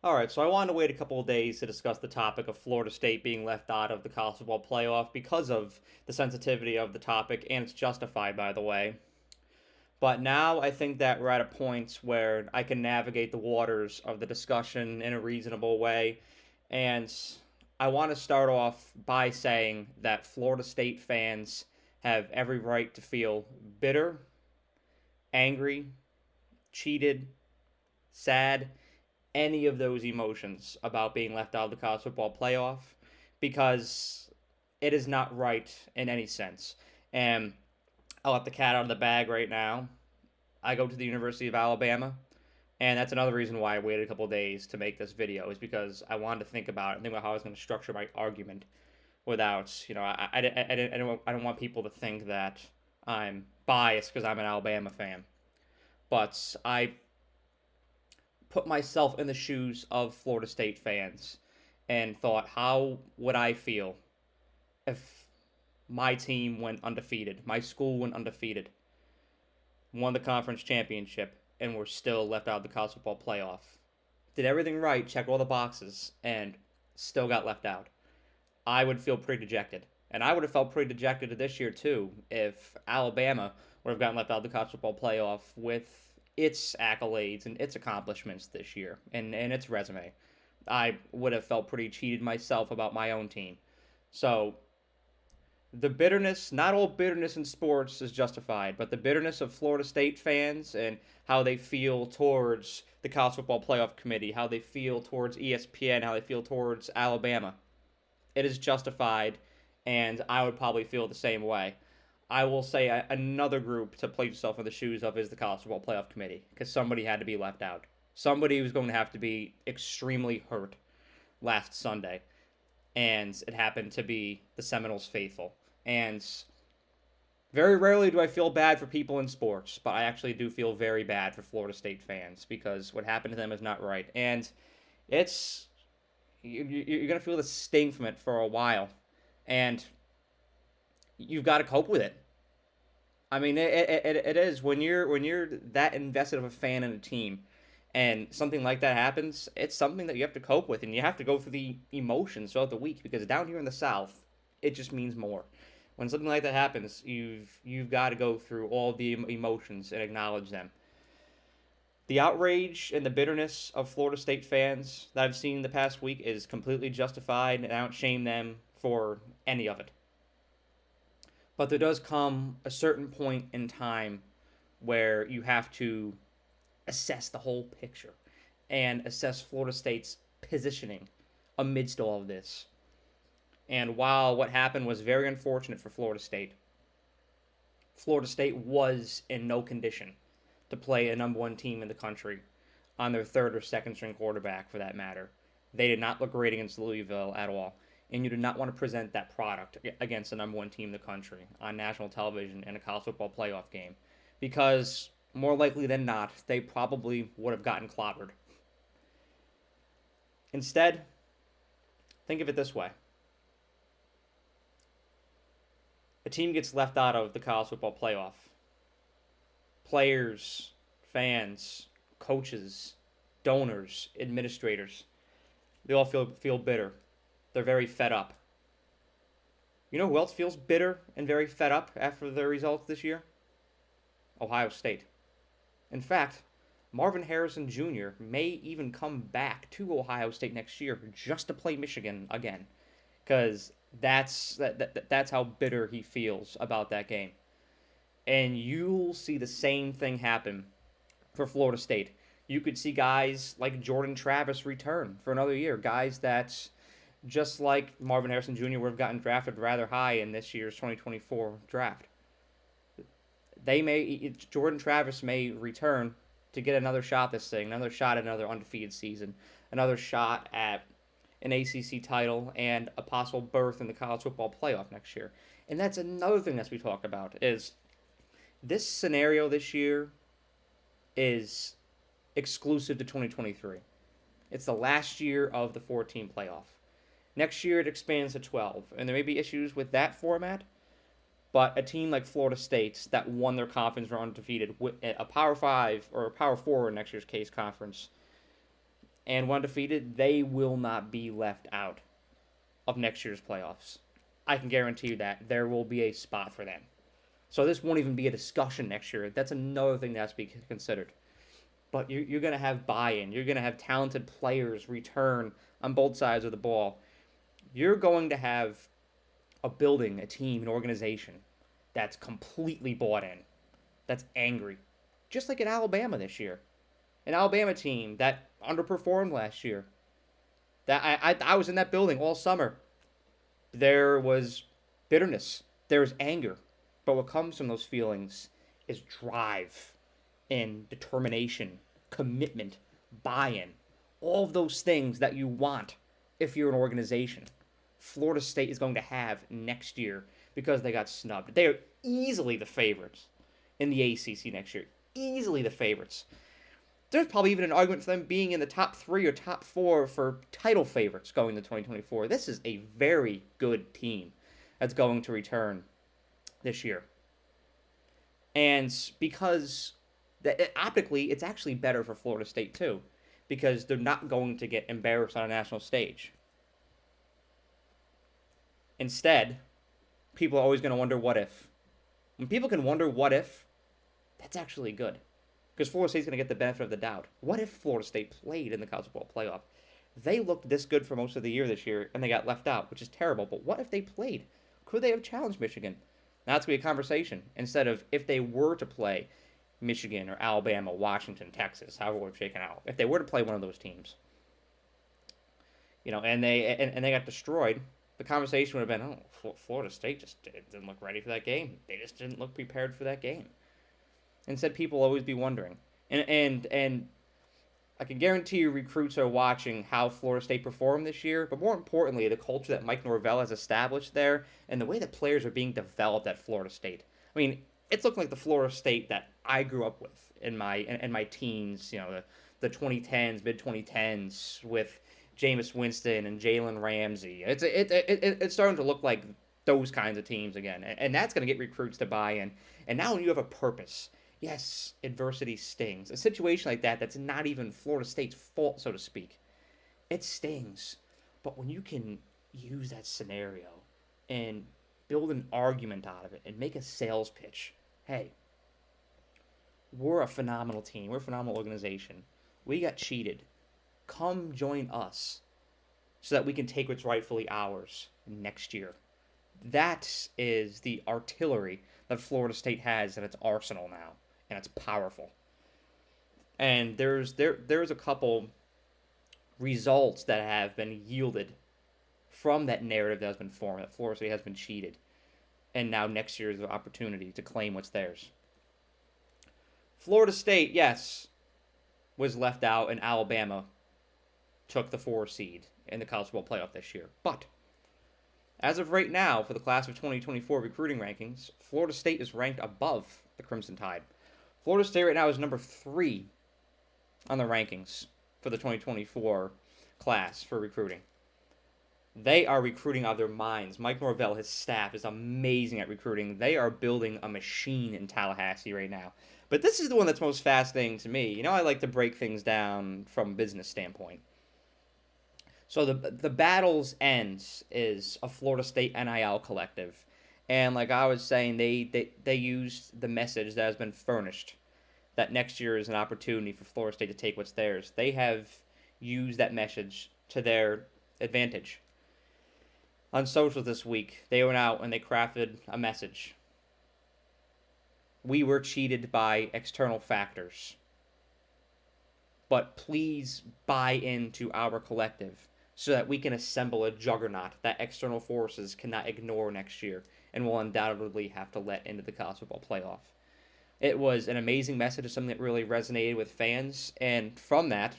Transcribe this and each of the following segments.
All right, so I wanted to wait a couple of days to discuss the topic of Florida State being left out of the college football playoff because of the sensitivity of the topic, and it's justified, by the way. But now I think that we're at a point where I can navigate the waters of the discussion in a reasonable way. And I want to start off by saying that Florida State fans have every right to feel bitter, angry, cheated, sad, any of those emotions about being left out of the college football playoff because it is not right in any sense. And I'll let the cat out of the bag right now. I go to the University of Alabama, and that's another reason why I waited a couple of days to make this video, is because I wanted to think about it and think about how I was going to structure my argument without, I don't want people to think that I'm biased because I'm an Alabama fan. But I put myself in the shoes of Florida State fans and thought, how would I feel if my team went undefeated, my school went undefeated, won the conference championship, and were still left out of the college football playoff? Did everything right, checked all the boxes, and still got left out. I would feel pretty dejected. And I would have felt pretty dejected this year, too, if Alabama would have gotten left out of the college football playoff with its accolades and its accomplishments this year and its resume. I would have felt pretty cheated myself about my own team. So the bitterness, not all bitterness in sports is justified, but the bitterness of Florida State fans and how they feel towards the college football playoff committee, how they feel towards ESPN, how they feel towards Alabama, it is justified, and I would probably feel the same way. I will say another group to place yourself in the shoes of is the college football playoff committee, because somebody had to be left out. Somebody was going to have to be extremely hurt last Sunday, and it happened to be the Seminoles faithful. And very rarely do I feel bad for people in sports, but I actually do feel very bad for Florida State fans because what happened to them is not right. And it's you're going to feel the sting from it for a while, and you've got to cope with it. I mean, it is when you're that invested of a fan in a team, and something like that happens. It's something that you have to cope with, and you have to go through the emotions throughout the week because down here in the South, it just means more. When something like that happens, you've got to go through all the emotions and acknowledge them. The outrage and the bitterness of Florida State fans that I've seen the past week is completely justified, and I don't shame them for any of it. But there does come a certain point in time where you have to assess the whole picture and assess Florida State's positioning amidst all of this. And while what happened was very unfortunate for Florida State was in no condition to play a number one team in the country on their third or second string quarterback, for that matter. They did not look great against Louisville at all. And you do not want to present that product against the number one team in the country on national television in a college football playoff game, because more likely than not, they probably would have gotten clobbered. Instead, think of it this way: a team gets left out of the college football playoff. Players, fans, coaches, donors, administrators, they all feel bitter. They're very fed up. You know who else feels bitter and very fed up after the results this year? Ohio State. In fact, Marvin Harrison Jr. may even come back to Ohio State next year just to play Michigan again, because that's how bitter he feels about that game. And you'll see the same thing happen for Florida State. You could see guys like Jordan Travis return for another year, guys that, just like Marvin Harrison Jr., would have gotten drafted rather high in this year's 2024 draft. Jordan Travis may return to get another shot at this thing, another shot at another undefeated season, another shot at an ACC title, and a possible berth in the college football playoff next year. And that's another thing that we talk about is this scenario this year is exclusive to 2023. It's the last year of the 14 playoff. Next year it expands to 12, and there may be issues with that format, but a team like Florida State that won their conference were undefeated, a Power 5 or a Power 4 in next year's case conference, and when defeated, they will not be left out of next year's playoffs. I can guarantee you that there will be a spot for them. So this won't even be a discussion next year. That's another thing that has to be considered. But you're going to have buy-in. You're going to have talented players return on both sides of the ball. You're going to have a building, a team, an organization that's completely bought in, that's angry. Just like in Alabama this year. An Alabama team that underperformed last year. That I was in that building all summer. There was bitterness. There was anger. But what comes from those feelings is drive and determination, commitment, buy-in. All of those things that you want if you're an organization. Florida State is going to have next year because they got snubbed. They are easily the favorites in the ACC next year. Easily the favorites. There's probably even an argument for them being in the top 3 or top 4 for title favorites going to 2024. This is a very good team that's going to return this year. And because optically, it's actually better for Florida State too, because they're not going to get embarrassed on a national stage. Instead, people are always going to wonder what if. When people can wonder what if, that's actually good. Because Florida State's going to get the benefit of the doubt. What if Florida State played in the college football playoff? They looked this good for most of the year this year, and they got left out, which is terrible. But what if they played? Could they have challenged Michigan? Now it's going to be a conversation. Instead of if they were to play Michigan or Alabama, Washington, Texas, however it would have shaken out. If they were to play one of those teams, and they got destroyed, the conversation would have been, Florida State just didn't look ready for that game. They just didn't look prepared for that game. Instead, people will always be wondering. And I can guarantee you recruits are watching how Florida State performed this year, but more importantly, the culture that Mike Norvell has established there and the way that players are being developed at Florida State. I mean, it's looking like the Florida State that I grew up with in my teens, the 2010s, mid-2010s with Jameis Winston and Jalen Ramsey. It's starting to look like those kinds of teams again, and that's going to get recruits to buy in. And now when you have a purpose, yes, adversity stings. A situation like that's not even Florida State's fault, so to speak. It stings. But when you can use that scenario and build an argument out of it and make a sales pitch, hey, we're a phenomenal team. We're a phenomenal organization. We got cheated. Come join us so that we can take what's rightfully ours next year. That is the artillery that Florida State has in its arsenal now, and it's powerful. And there's a couple results that have been yielded from that narrative that has been formed, that Florida State has been cheated, and now next year is the opportunity to claim what's theirs. Florida State, yes, was left out, and Alabama took the 4 seed in the college football playoff this year. But as of right now, for the class of 2024 recruiting rankings, Florida State is ranked above the Crimson Tide. Florida State right now is number 3 on the rankings for the 2024 class for recruiting. They are recruiting out of their minds. Mike Norvell, his staff, is amazing at recruiting. They are building a machine in Tallahassee right now. But this is the one that's most fascinating to me. I like to break things down from a business standpoint. So the Battles Ends is a Florida State NIL collective. And like I was saying, they used the message that has been furnished that next year is an opportunity for Florida State to take what's theirs. They have used that message to their advantage. On social this week, they went out and they crafted a message. We were cheated by external factors. But please buy into our collective so that we can assemble a juggernaut that external forces cannot ignore next year and will undoubtedly have to let into the college football playoff. It was an amazing message, something that really resonated with fans, and from that,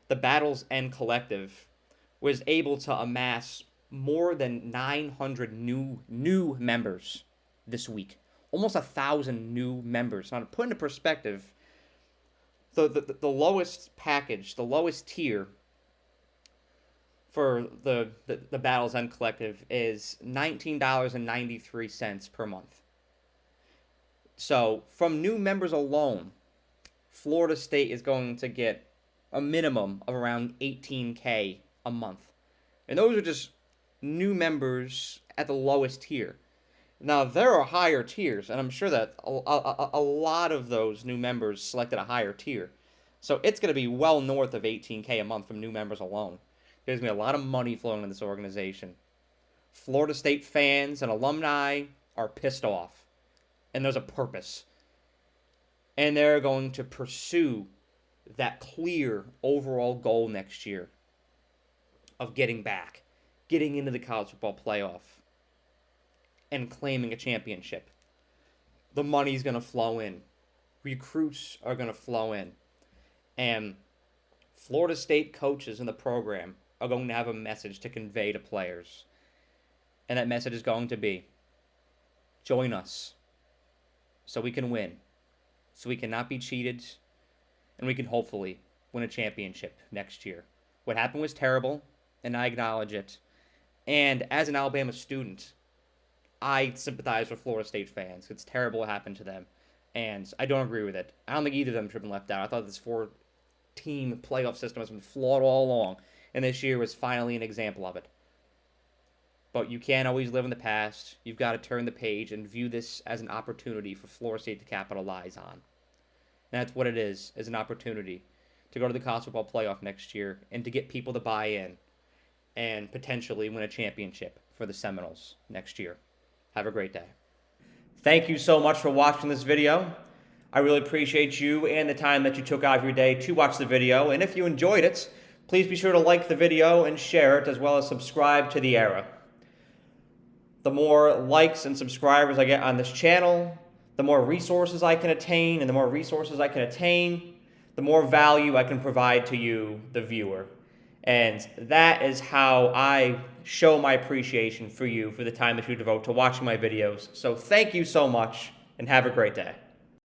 the Battles End Collective was able to amass more than 900 new members this week. Almost 1,000 new members. Now, to put into perspective, the lowest package, the lowest tier for the Battles End Collective is $19.93 per month. So, from new members alone, Florida State is going to get a minimum of around 18K a month. And those are just new members at the lowest tier. Now, there are higher tiers, and I'm sure that a lot of those new members selected a higher tier. So it's going to be well north of 18K a month from new members alone. There's going to be a lot of money flowing in this organization. Florida State fans and alumni are pissed off, and there's a purpose. And they're going to pursue that clear overall goal next year of getting back, getting into the college football playoff, and claiming a championship. The money's going to flow in. Recruits are going to flow in. And Florida State coaches in the program are going to have a message to convey to players. And that message is going to be, join us so we can win, so we cannot be cheated, and we can hopefully win a championship next year. What happened was terrible, and I acknowledge it. And as an Alabama student, I sympathize with Florida State fans. It's terrible what happened to them, and I don't agree with it. I don't think either of them should have been left out. I thought this four-team playoff system has been flawed all along, and this year was finally an example of it. But you can't always live in the past. You've got to turn the page and view this as an opportunity for Florida State to capitalize on. And that's what it is an opportunity to go to the college football playoff next year and to get people to buy in and potentially win a championship for the Seminoles next year. Have a great day. Thank you so much for watching this video. I really appreciate you and the time that you took out of your day to watch the video. And if you enjoyed it, please be sure to like the video and share it, as well as subscribe to The Era. The more likes and subscribers I get on this channel, the more resources I can attain, and the more resources I can attain, the more value I can provide to you, the viewer. And that is how I show my appreciation for you for the time that you devote to watching my videos. So thank you so much, and have a great day.